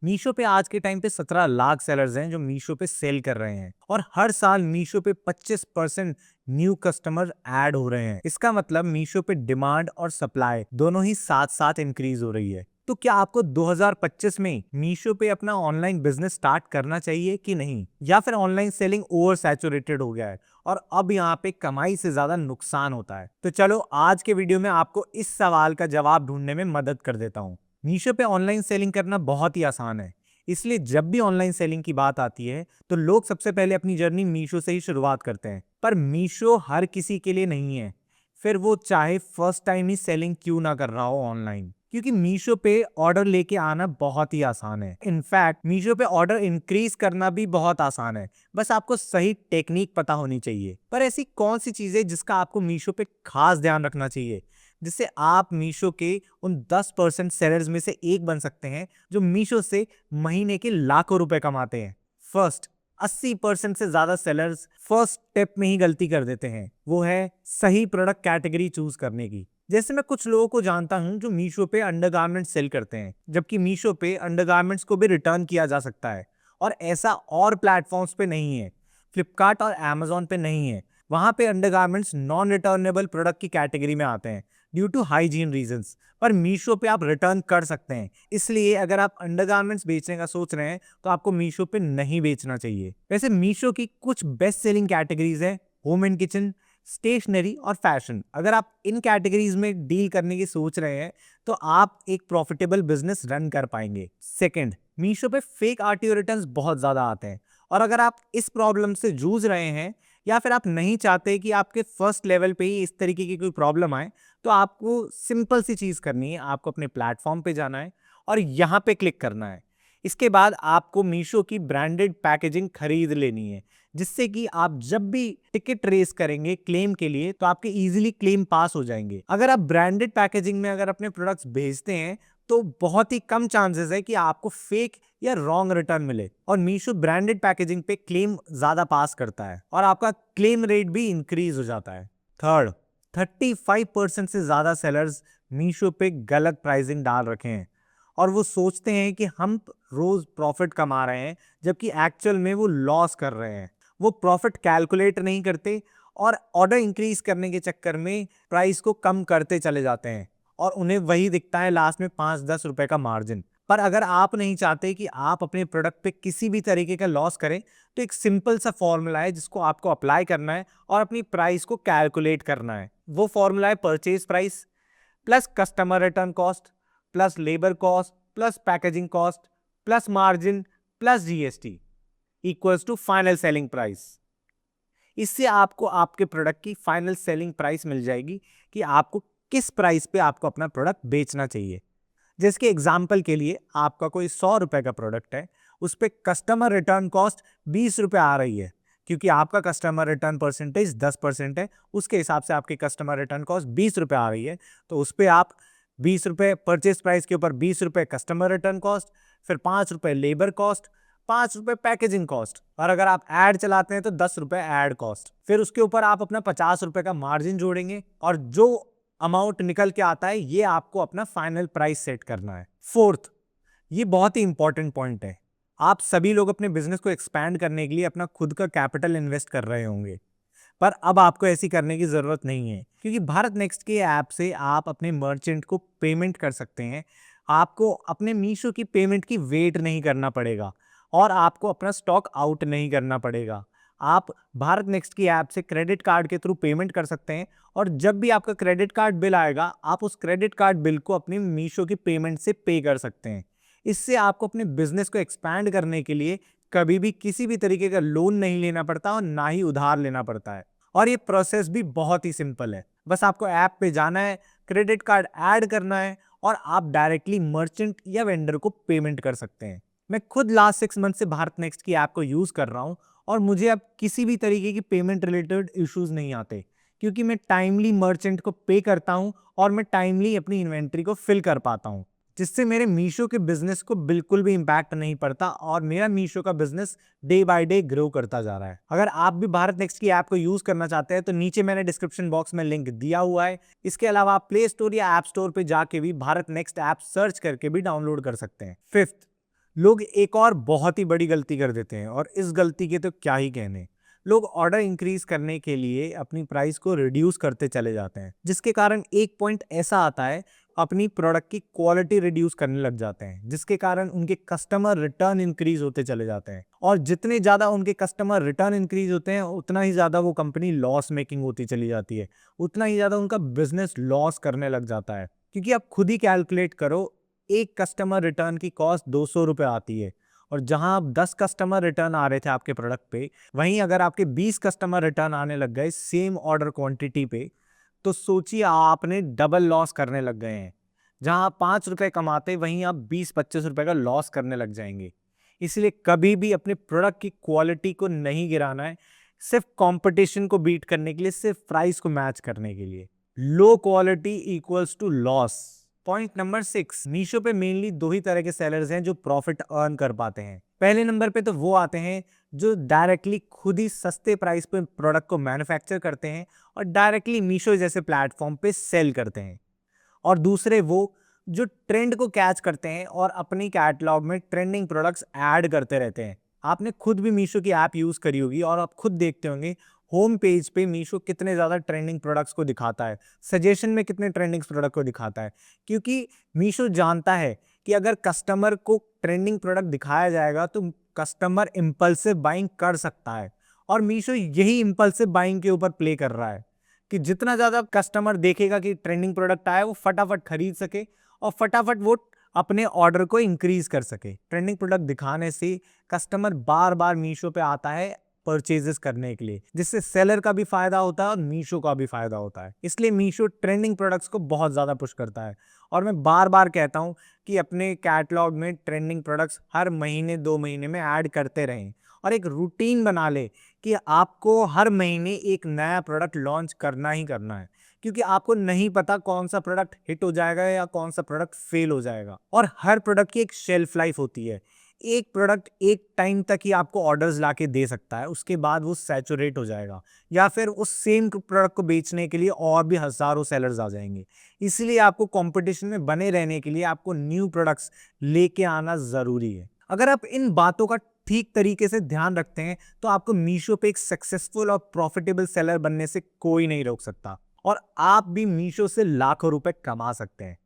मीशो पे आज के टाइम पे 17 लाख सेलर्स हैं जो मीशो पे सेल कर रहे हैं और हर साल मीशो पे 25% न्यू कस्टमर ऐड हो रहे हैं। इसका मतलब मीशो पे डिमांड और सप्लाई दोनों ही साथ साथ इंक्रीज हो रही है। तो क्या आपको 2025 में मीशो पे अपना ऑनलाइन बिजनेस स्टार्ट करना चाहिए कि नहीं, या फिर ऑनलाइन सेलिंग ओवर सैचुरेटेड हो गया है और अब यहाँ पे कमाई से ज्यादा नुकसान होता है? तो चलो आज के वीडियो में आपको इस सवाल का जवाब ढूंढने में मदद कर देता हूँ। मीशो पे ऑनलाइन सेलिंग करना बहुत ही आसान है, इसलिए जब भी ऑनलाइन सेलिंग की बात आती है तो लोग सबसे पहले अपनी जर्नी मीशो से ही शुरुआत करते हैं। पर मीशो हर किसी के लिए नहीं है, फिर वो चाहे फर्स्ट टाइम ही सेलिंग क्यों ना कर रहा हो ऑनलाइन, क्योंकि मीशो पे ऑर्डर लेके आना बहुत ही आसान है। इनफैक्ट मीशो पे ऑर्डर इंक्रीज करना भी बहुत आसान है, बस आपको सही टेक्निक पता होनी चाहिए। पर ऐसी कौन सी चीजें जिसका आपको मीशो पे खास ध्यान रखना चाहिए, जिससे आप मीशो के उन 10% सेलर्स में से एक बन सकते हैं जो मीशो से महीने के लाखों रुपए कमाते हैं? फर्स्ट, 80% से ज्यादा सेलर्स फर्स्ट स्टेप में ही गलती कर देते हैं, वो है सही प्रोडक्ट कैटेगरी चूज करने की। जैसे मैं कुछ लोगों को जानता हूं जो मीशो पे अंडरगारमेंट्स सेल करते हैं, जबकि मीशो पे अंडरगारमेंट्स को भी रिटर्न किया जा सकता है और ऐसा और प्लेटफॉर्म्स पे नहीं है। फ्लिपकार्ट और अमेजोन पे नहीं है। वहां पे अंडरगारमेंट्स नॉन रिटर्नेबल प्रोडक्ट की कैटेगरी में आते हैं ड्यू टू हाइजीन रीजंस। पर मीशो पे आप रिटर्न कर सकते हैं, इसलिए अगर आप अंडरगारमेंट्स बेचने का सोच रहे हैं तो आपको मीशो पे नहीं बेचना चाहिए। वैसे मीशो की कुछ बेस्ट सेलिंग कैटेगरीज है होम एंड किचन, स्टेशनरी और फैशन। अगर आप इन कैटेगरीज में डील करने की सोच रहे हैं तो आप एक प्रॉफिटेबल बिजनेस रन कर पाएंगे। सेकंड, मीशो पे फेक आरटीओ रिटर्न्स बहुत ज्यादा आते हैं और अगर आप इस प्रॉब्लम से जूझ रहे हैं या फिर आप नहीं चाहते कि आपके फर्स्ट लेवल पे ही इस तरीके की कोई प्रॉब्लम आए, तो आपको सिंपल सी चीज करनी है। आपको अपने प्लेटफॉर्म पे जाना है और यहाँ पे क्लिक करना है। इसके बाद आपको मीशो की ब्रांडेड पैकेजिंग खरीद लेनी है, जिससे कि आप जब भी टिकट रेस करेंगे क्लेम के लिए तो आपके इजीली क्लेम पास हो जाएंगे। अगर आप ब्रांडेड पैकेजिंग में अगर अपने प्रोडक्ट्स भेजते हैं तो बहुत ही कम चांसेस है कि आपको फेक या रॉन्ग रिटर्न मिले, और मीशो ब्रांडेड पैकेजिंग पे क्लेम ज्यादा पास करता है और आपका क्लेम रेट भी इंक्रीज हो जाता है। थर्ड, 35% से ज्यादा सेलर्स मीशो पे गलत प्राइसिंग डाल रखे हैं और वो सोचते हैं कि हम रोज प्रॉफिट कमा रहे हैं, जबकि एक्चुअल में वो लॉस कर रहे हैं। वो प्रॉफिट कैलकुलेट नहीं करते और ऑर्डर इंक्रीज करने के चक्कर में प्राइस को कम करते चले जाते हैं और उन्हें वही दिखता है लास्ट में 5-10 रुपए का मार्जिन। पर अगर आप नहीं चाहते कि आप अपने प्रोडक्ट पे किसी भी तरीके का लॉस करें, तो एक सिंपल सा फॉर्मूला है जिसको आपको अप्लाई करना है और अपनी प्राइस को कैलकुलेट करना है। वो फॉर्मूला है purchase price plus customer return cost plus labour cost plus packaging cost plus margin plus GST equals to final selling price. इससे आपको आपके प्रोडक्ट की फाइनल सेलिंग प्राइस मिल जाएगी कि आपको किस प्राइस पे आपको अपना प्रोडक्ट बेचना चाहिए। जिसके एग्जाम्पल के लिए आपका कोई 100 रुपए का प्रोडक्ट है, उस पर कस्टमर रिटर्न कॉस्ट 20 रुपए आ रही है, क्योंकि आपका कस्टमर रिटर्न परसेंटेज 10% है, उसके हिसाब से आपकी कस्टमर रिटर्न कॉस्ट 20 रुपए आ रही है। तो उस पर आप 20 रुपए परचेज प्राइस के ऊपर 20 रुपए कस्टमर रिटर्न कॉस्ट, फिर 5 रुपए लेबर कॉस्ट, 5 रुपए पैकेजिंग कॉस्ट, और अगर आप ऐड चलाते हैं तो 10 रुपए ऐड कॉस्ट। फिर उसके ऊपर आप अपना 50 रुपए का मार्जिन जोड़ेंगे और जो अमाउंट निकल के आता है ये आपको अपना फाइनल प्राइस सेट करना है। फोर्थ, ये बहुत ही इंपॉर्टेंट पॉइंट है। आप सभी लोग अपने बिजनेस को एक्सपैंड करने के लिए अपना खुद का कैपिटल इन्वेस्ट कर रहे होंगे, पर अब आपको ऐसी करने की जरूरत नहीं है, क्योंकि भारत नेक्स्ट के ऐप से आप अपने मर्चेंट को पेमेंट कर सकते हैं। आपको अपने मीशो की पेमेंट की वेट नहीं करना पड़ेगा और आपको अपना स्टॉक आउट नहीं करना पड़ेगा। आप भारत नेक्स्ट की ऐप से क्रेडिट कार्ड के थ्रू पेमेंट कर सकते हैं और जब भी आपका क्रेडिट कार्ड बिल आएगा आप उस क्रेडिट कार्ड बिल को अपनी मीशो की पेमेंट से पे कर सकते हैं। इससे आपको अपने बिजनेस को एक्सपैंड करने के लिए कभी भी किसी भी तरीके का लोन नहीं लेना पड़ता और ना ही उधार लेना पड़ता है, और ये प्रोसेस भी बहुत ही सिंपल है। बस आपको ऐप पे जाना है, क्रेडिट कार्ड ऐड करना है और आप डायरेक्टली मर्चेंट या वेंडर को पेमेंट कर सकते हैं। मैं खुद लास्ट 6 मंथ से भारत नेक्स्ट की ऐप को यूज कर रहा हूं और मुझे अब किसी भी तरीके की पेमेंट रिलेटेड इश्यूज नहीं आते, क्योंकि मैं टाइमली मर्चेंट को पे करता हूं और मैं टाइमली अपनी इन्वेंट्री को फिल कर पाता हूं, जिससे मेरे मीशो के बिजनेस को बिल्कुल भी इंपैक्ट नहीं पड़ता और मेरा मीशो का business day by day grow करता जा रहा है। अगर आप भी भारत नेक्स्ट की ऐप को यूज करना चाहते हैं तो नीचे मैंने डिस्क्रिप्शन बॉक्स में लिंक दिया हुआ है। इसके अलावा आप प्ले स्टोर या ऐप स्टोर पे जाके भी भारत नेक्स्ट ऐप सर्च करके भी डाउनलोड कर सकते हैं। फिफ्थ, लोग एक और बहुत ही बड़ी गलती कर देते हैं, और इस गलती के तो क्या ही कहने। लोग ऑर्डर इंक्रीज करने के लिए अपनी प्राइस को रिड्यूस करते चले जाते हैं, जिसके कारण एक पॉइंट ऐसा आता है, अपनी प्रोडक्ट की क्वालिटी रिड्यूस करने लग जाते हैं, जिसके कारण उनके कस्टमर रिटर्न इंक्रीज होते चले जाते हैं। और जितने ज़्यादा उनके कस्टमर रिटर्न इंक्रीज होते हैं, उतना ही ज़्यादा वो कंपनी लॉस मेकिंग होती चली जाती है, उतना ही ज़्यादा उनका बिजनेस लॉस करने लग जाता है। क्योंकि आप खुद ही कैलकुलेट करो, एक कस्टमर रिटर्न की कॉस्ट 200 रुपये आती है, और जहां आप 10 कस्टमर रिटर्न आ रहे थे आपके प्रोडक्ट पे, वहीं अगर आपके 20 कस्टमर रिटर्न आने लग गए सेम ऑर्डर क्वांटिटी पे, तो सोचिए आपने डबल लॉस करने लग गए हैं। जहां आप 5 रुपए कमाते, वहीं आप 20-25 रुपए का लॉस करने लग जाएंगे। इसलिए कभी भी अपने प्रोडक्ट की क्वालिटी को नहीं गिराना है, सिर्फ कंपटीशन को बीट करने के लिए, सिर्फ प्राइस को मैच करने के लिए। Low quality equals to loss. Point number 6, Meesho पे मेनली दो ही तरह के सेलर्स हैं जो प्रॉफिट अर्न कर पाते हैं। पहले नंबर पे तो वो आते हैं जो डायरेक्टली खुद ही सस्ते प्राइस पे प्रोडक्ट को मैन्युफैक्चर करते हैं और डायरेक्टली मीशो जैसे प्लेटफॉर्म पे सेल करते हैं। और दूसरे वो जो ट्रेंड को कैच करते हैं और अपनी कैटलॉग में ट्रेंडिंग प्रोडक्ट्स ऐड करते रहते हैं। आपने खुद भी मीशो की ऐप यूज करी होगी और आप खुद देखते होंगे होम पेज पे मीशो कितने ज्यादा ट्रेंडिंग प्रोडक्ट्स को दिखाता है, सजेशन में कितने ट्रेंडिंग प्रोडक्ट को दिखाता है। क्योंकि मीशो जानता है कि अगर कस्टमर को ट्रेंडिंग प्रोडक्ट दिखाया जाएगा तो कस्टमर इम्पल्सिव बाइंग कर सकता है, और मीशो यही इम्पल्सिव बाइंग के ऊपर प्ले कर रहा है कि जितना ज्यादा कस्टमर देखेगा कि ट्रेंडिंग प्रोडक्ट आया, वो फटाफट खरीद सके और फटाफट वो अपने ऑर्डर को इंक्रीज कर सके। ट्रेंडिंग प्रोडक्ट दिखाने से कस्टमर बार बार मीशो पे आता है परचेजेस करने के लिए, जिससे सेलर का भी फायदा होता है और मीशो का भी फायदा होता है। इसलिए मीशो ट्रेंडिंग प्रोडक्ट्स को बहुत ज्यादा पुश करता है। और मैं बार बार कहता हूं कि अपने कैटलॉग में ट्रेंडिंग प्रोडक्ट्स हर महीने 2 महीने में ऐड करते रहें, और एक रूटीन बना ले कि आपको हर महीने एक नया प्रोडक्ट लॉन्च करना ही करना है। क्योंकि आपको नहीं पता कौन सा प्रोडक्ट हिट हो जाएगा या कौन सा प्रोडक्ट फेल हो जाएगा, और हर प्रोडक्ट की एक शेल्फ लाइफ होती है। एक प्रोडक्ट एक टाइम तक ही आपको ऑर्डर्स लाके दे सकता है, उसके बाद वो सैचुरेट हो जाएगा, या फिर उस सेम प्रोडक्ट को बेचने के लिए और भी हजारों सेलर्स आ जाएंगे। इसलिए आपको कंपटीशन में बने रहने के लिए आपको न्यू प्रोडक्ट्स लेके आना जरूरी है। अगर आप इन बातों का ठीक तरीके से ध्यान रखते हैं, तो आपको मीशो पे एक सक्सेसफुल और प्रॉफिटेबल सेलर बनने से कोई नहीं रोक सकता, और आप भी मीशो से लाखों रुपए कमा सकते हैं।